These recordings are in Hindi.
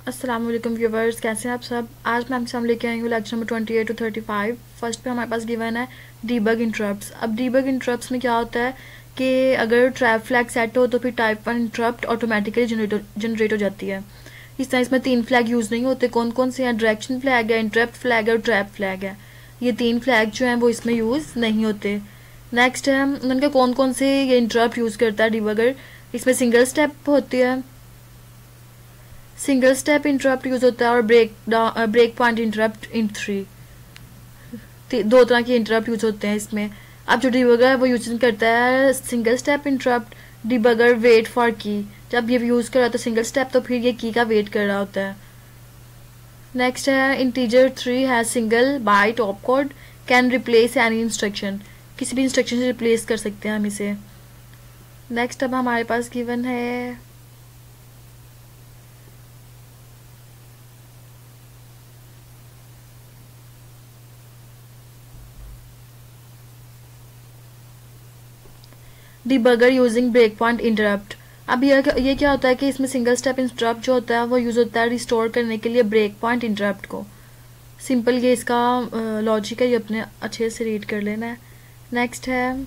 अस्सलाम-ओ-allaikum व्यूवर्स, कैसे हैं आप सब। आज मैं आपके सामने लेके आई हूँ लेक्चर नंबर 28 टू 35। फर्स्ट पे हमारे पास गिवन है डीबग इंटरप्ट्स। अब डीबग इंटरप्ट्स में क्या होता है कि अगर ट्रैप फ्लैग सेट हो तो फिर टाइप 1 इंटरप्ट ऑटोमेटिकली जनरेट हो जाती है। इस तरह इसमें 3 फ्लैग यूज़ नहीं होते। कौन कौन से हैं? डायरेक्शन फ्लैग है, इंटरप्ट फ्लैग है और ट्रैप फ्लैग है। ये 3 फ्लैग जो हैं वो इसमें यूज़ नहीं होते। नेक्स्ट है उनके कौन कौन से ये इंटरप्ट यूज़ करता है डीबगर। इसमें सिंगल स्टेप होती है, सिंगल स्टेप इंटरप्ट यूज होता है और ब्रेक पॉइंट इंटरप्ट इन 3। दो तरह के इंटरप्ट यूज होते हैं इसमें। अब जो डिबगर है वो यूज करता है single step interrupt. Debugger wait for key, जब ये यूज कर रहा होता है सिंगल स्टेप तो फिर ये की का वेट कर रहा होता है। नेक्स्ट है इंटीजर 3 है single byte op code can replace any instruction, किसी भी इंस्ट्रक्शन से रिप्लेस कर सकते हैं हम इसे। नेक्स्ट अब हमारे पास गिवन है debugger using break point interrupt. अब ये क्या होता है कि इसमें सिंगल स्टेप इंटरप्ट जो होता है वो यूज़ होता है रिस्टोर करने के लिए ब्रेक पॉइंट इंटरप्ट को। सिंपल ये इसका लॉजिक है, ये अपने अच्छे से रीड कर लेना है। नेक्स्ट है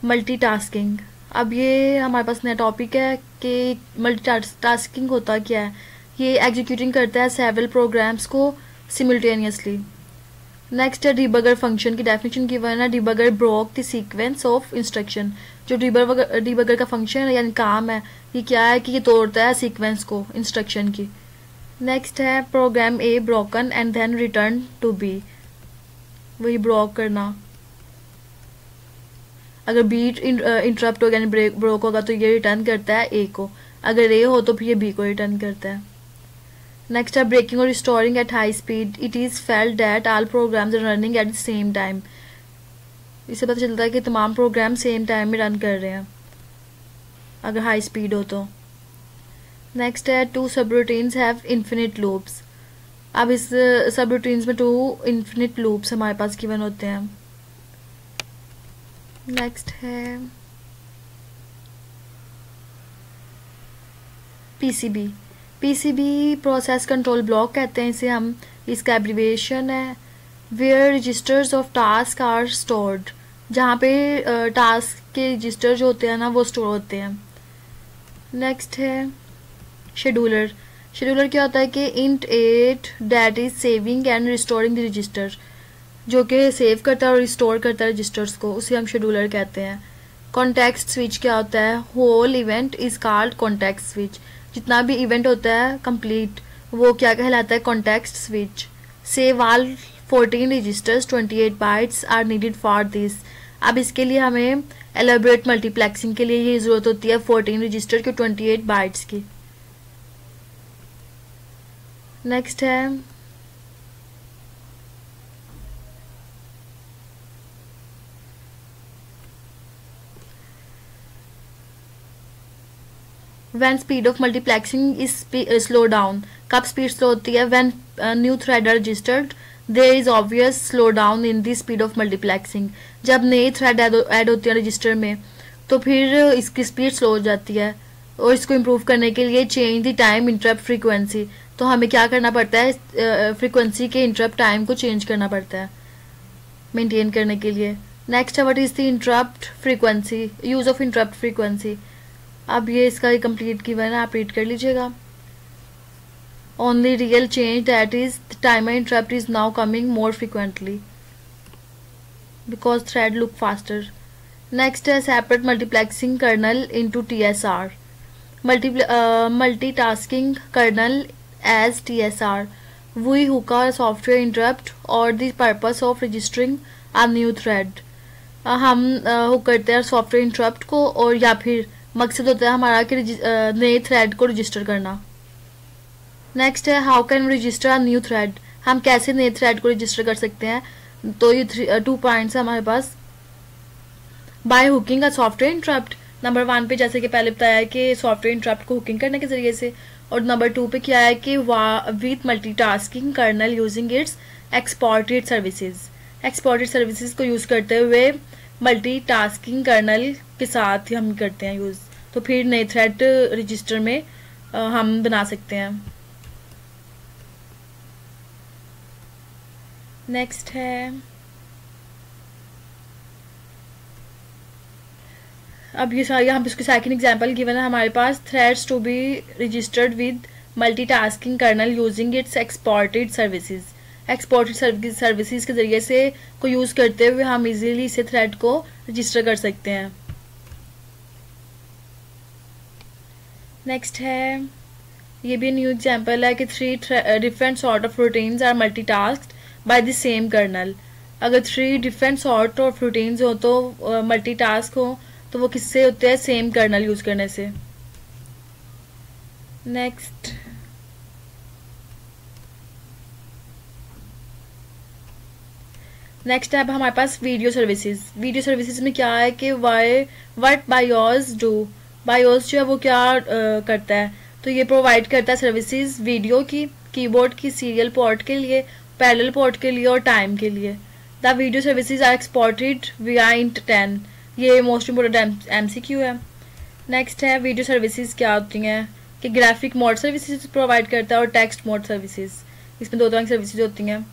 मल्टीटास्किंग। अब ये हमारे पास नया टॉपिक है कि मल्टीटास्किंग होता क्या है। ये एग्जीक्यूटिंग करता है सेवरल प्रोग्राम्स को सिमिल्टेनियसली। नेक्स्ट है डिबगर फंक्शन की डेफिनेशन गिवन है। Debugger broke the sequence of instruction. जो डिबगर का फंक्शन है यानी काम है, ये क्या है कि ये तोड़ता है सीक्वेंस को इंस्ट्रक्शन की। नेक्स्ट है program a broken and then return to B, वही ब्रोक करना। अगर बी इंटरप्ट होगा यानी ब्रोक होगा तो ये रिटर्न करता है ए को, अगर ए हो तो फिर ये बी को रिटर्न करता है। नेक्स्ट है ब्रेकिंग और restoring at high speed. It is felt that all programs are running at the same time. इससे पता चलता है कि तमाम प्रोग्राम सेम टाइम में रन कर रहे हैं अगर हाई स्पीड हो तो। नेक्स्ट है 2 सब रूटीन्स हैव इन्फिनिट लूप्स। अब इस सब रूटीन्स में 2 इन्फिनिट लूप्स हमारे पास गिवन होते हैं। नेक्स्ट है PCB. PCB process control block कहते हैं इसे हम, इसका एब्रीविएशन है where registers of task are stored, जहाँ पे टास्क के रजिस्टर जो होते हैं ना वो स्टोर होते हैं। नेक्स्ट है शेड्यूलर। शेड्यूलर क्या होता है कि int 8 that is saving and restoring the register, जो कि सेव करता है और रिस्टोर करता है रजिस्टर्स को, उसे हम शेड्यूलर कहते हैं। कॉन्टेक्स्ट स्विच क्या होता है? Whole event is called context switch. जितना भी इवेंट होता है कंप्लीट वो क्या कहलाता है? Context switch. Save all 14 registers 28 bytes are needed for this. अब इसके लिए हमें एलेबरेट मल्टीप्लेक्सिंग के लिए ये ज़रूरत होती है 14 रजिस्टर की 28 बाइट्स की। नेक्स्ट है when speed of multiplexing is slow down। कब स्पीड स्लो होती है? when new thread are registered there is obvious slow down in the speed of multiplexing। जब नई थ्रेड ऐड होती है रजिस्टर में तो फिर इसकी स्पीड स्लो हो जाती है, और इसको इम्प्रूव करने के लिए change the time interrupt frequency. तो हमें क्या करना पड़ता है? फ्रीक्वेंसी के इंटरप्ट टाइम को चेंज करना पड़ता है मेंटेन करने के लिए। नेक्स्ट है what is the interrupt frequency, use of interrupt frequency. अब ये इसका कंप्लीट गिवन है, आप रीड कर लीजिएगा। Only real change that is the timer interrupt is now coming more frequently because thread look faster. Next है separate multiplexing kernel into TSR। Multitasking kernel as TSR we hook a software interrupt और the purpose of registering a new thread. हम हुक करते हैं सॉफ्टवेयर इंटरप्ट को, और या फिर मकसद होता है हमारा कि नए थ्रेड को रजिस्टर करना। नेक्स्ट है how can register a new thread. हम कैसे नए थ्रेड को रजिस्टर कर सकते हैं? तो ये 2 पॉइंट्स है हमारे पास। By hooking a software interrupt. Number 1 पे जैसे कि पहले बताया है कि सॉफ्टवेयर इंटरप्ट को हुकिंग करने के जरिए से, और नंबर 2 पे क्या है कि with multitasking kernel using its exported services. Exported services को यूज़ करते हुए मल्टीटास्किंग कर्नल के साथ हम करते हैं यूज़। तो फिर नए थ्रेड रजिस्टर में हम बना सकते हैं। नेक्स्ट है, अब ये सारे यहाँ पे इसकी सेकंड एग्जांपल गिवन है हमारे पास, threads to be registered with multitasking kernel using its exported services. Exported services के जरिए से को यूज़ करते हुए हम इजीली इसे थ्रेड को रजिस्टर कर सकते हैं। नेक्स्ट है, ये भी न्यू एग्जांपल है कि 3 different sort of routines are multitasked by the same kernel. अगर 3 डिफरेंट सॉर्ट ऑफ रूटीन्स हो तो मल्टीटास्क हो तो वो किससे होते हैं, सेम कर्नल यूज करने से। नेक्स्ट, नेक्स्ट है अब हमारे पास वीडियो सर्विसेज। वीडियो सर्विसेज में क्या है कि व्हाट बायोस डू, बायोस जो है वो क्या करता है, तो ये प्रोवाइड करता है सर्विसेज वीडियो की, कीबोर्ड की, सीरियल पोर्ट के लिए, पैरेलल पोर्ट के लिए और टाइम के लिए। The video services are exported via int 10। ये मोस्ट इम्पोर्टेंट MCQ है। नेक्स्ट है, वीडियो सर्विसेज क्या होती हैं कि ग्राफिक मोड सर्विसेज प्रोवाइड करता है और टेक्स्ट मोड सर्विसेज, इसमें 2 तरह की सर्विसेज होती हैं।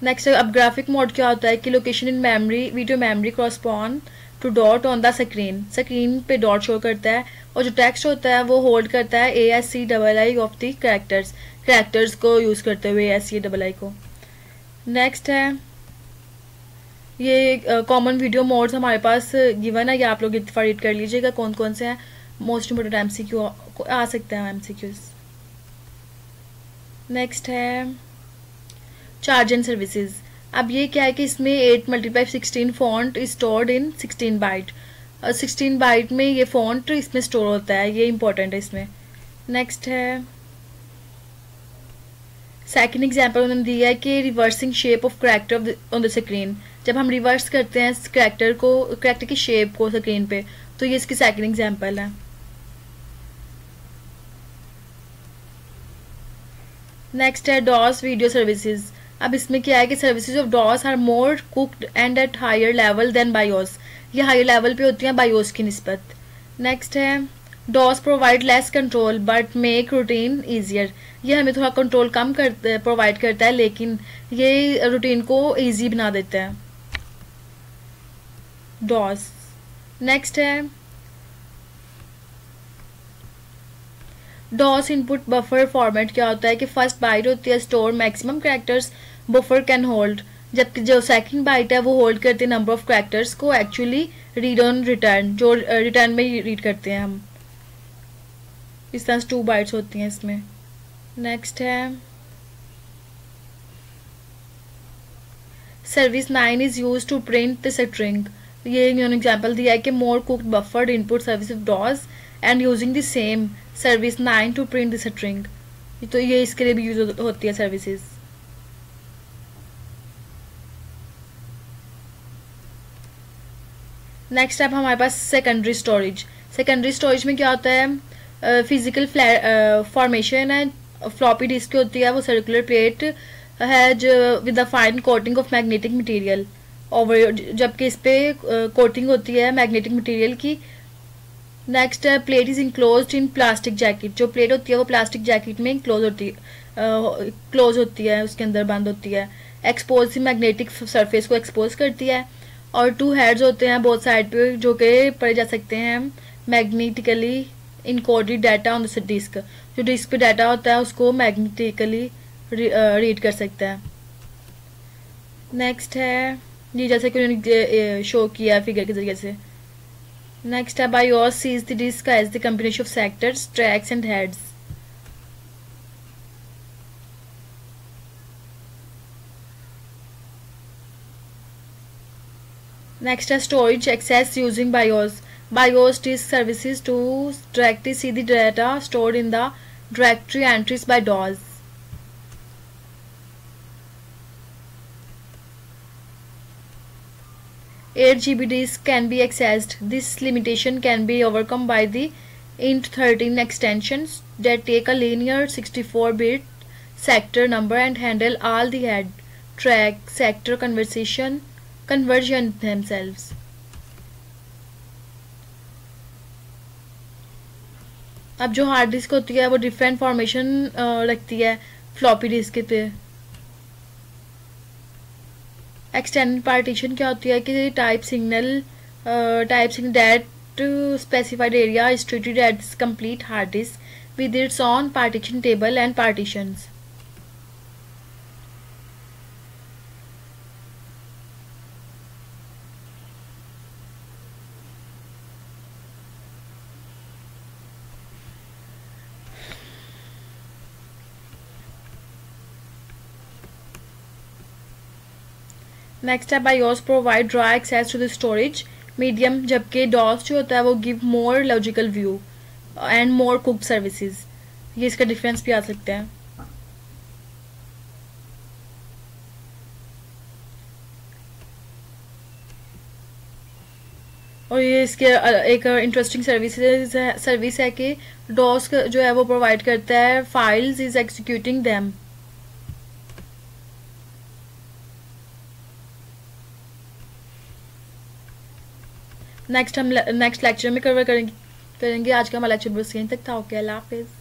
नेक्स्ट, अब ग्राफिक मोड क्या होता है कि location in memory, video memory correspond to dot on the screen, screen पे डॉट शो करता है, और जो टेक्स्ट होता है वो होल्ड करता है ASCII ऑफ द कैरेक्टर्स को यूज़ करते हुए ASCII को। नेक्स्ट है, ये कॉमन वीडियो मोड्स हमारे पास गिवन है, ये आप लोग रीड कर लीजिएगा कौन कौन से हैं, मोस्ट इम्पोर्टेंट MCQ आ सकते हैं MCQs। नेक्स्ट है, चार्ज एंड सर्विसेज। अब ये क्या है कि इसमें 8x16 font stored in 16 byte, 16 byte में ये फॉन्ट इसमें स्टोर होता है, ये इंपॉर्टेंट है इसमें। नेक्स्ट है, सेकंड एग्जांपल उन्होंने दिया है कि reversing shape of character on the screen. जब हम रिवर्स करते हैं कैरेक्टर की शेप को स्क्रीन पे, तो ये इसकी सेकंड एग्जांपल है। नेक्स्ट है, डॉस वीडियो सर्विसेज। अब इसमें क्या है कि services of DOS are more cooked and at higher level than BIOS, ये हायर लेवल पे होती हैं बायोस की निस्बत। नेक्स्ट है, DOS provide less control but make routine easier, ये हमें थोड़ा कंट्रोल कम प्रोवाइड करता है लेकिन ये रूटीन को ईजी बना देता है, डॉस। नेक्स्ट है, डॉस इनपुट बफर फॉर्मेट क्या होता है कि फर्स्ट बाइट होती है store maximum characters buffer can hold, जबकि जो सेकंड बाइट है वो होल्ड करती है नंबर ऑफ कैरेक्टर्स को एक्चुअली रीड ऑन रिटर्न, जो रिटर्न में रीड करते हैं हम। इस तरह से 2 बाइट्स होती हैं इसमें। नेक्स्ट है, service 9 is use to print the string, ये इन्होंने एग्जांपल दिया है कि more cooked buffered input service of DOS and using the same service 9 to print the string, तो ये इसके लिए भी यूज होती है सर्विसेज। नेक्स्ट अब हमारे पास सेकेंडरी स्टोरेज। सेकेंडरी स्टोरेज में क्या होता है, फिजिकल फॉर्मेशन है, फ्लॉपी डिस्क होती है, वो सर्कुलर प्लेट है जो with the fine coating of magnetic material over, जबकि इस पे कोटिंग होती है मैग्नेटिक मटेरियल की। नेक्स्ट है, plate is enclosed in plastic jacket, जो प्लेट होती है वो प्लास्टिक जैकेट में क्लोज होती है, उसके अंदर बंद होती है। एक्सपोज मैग्नेटिक सरफेस को एक्सपोज करती है, और 2 हेड्स होते हैं बोथ साइड पे जो कि पढ़े जा सकते हैं magnetically encoded data on the disk, जो डिस्क पे डाटा होता है उसको मैग्नेटिकली रीड कर सकता है। नेक्स्ट है, ये जैसे कि उन्होंने शो किया फिगर के जरिए से। नेक्स्ट है, BIOS sees the disk as the combination of sectors, tracks and heads. Next is storage access using BIOS. BIOS disk services to directly see the data stored in the directory entries by DOS. 8 GB disk can be accessed. This limitation can be overcome by the int13 extensions that take a linear 64-bit sector number and handle all the head, track, sector conversion themselves. अब जो हार्ड डिस्क होती है वो डिफरेंट फॉर्मेशन रखती है फ्लॉपी डिस्क पे। एक्सटेंडेड पार्टीशन क्या होती है कि type signal that specified area is treated as complete hard disk with its own partition table and partitions. Next है BIOS provide dry access to the storage medium, जबकि डॉस जो होता है वो give more logical view and more cook services. ये इसका डिफरेंस भी आ सकता है। और ये इसके एक इंटरेस्टिंग सर्विस है कि डॉस जो है वो प्रोवाइड करता है files is executing them. Next lecture में कवर करेंगे। आज का हमारा लेक्चर बस यहीं तक था। ओके, अल्लाह हाफिज़।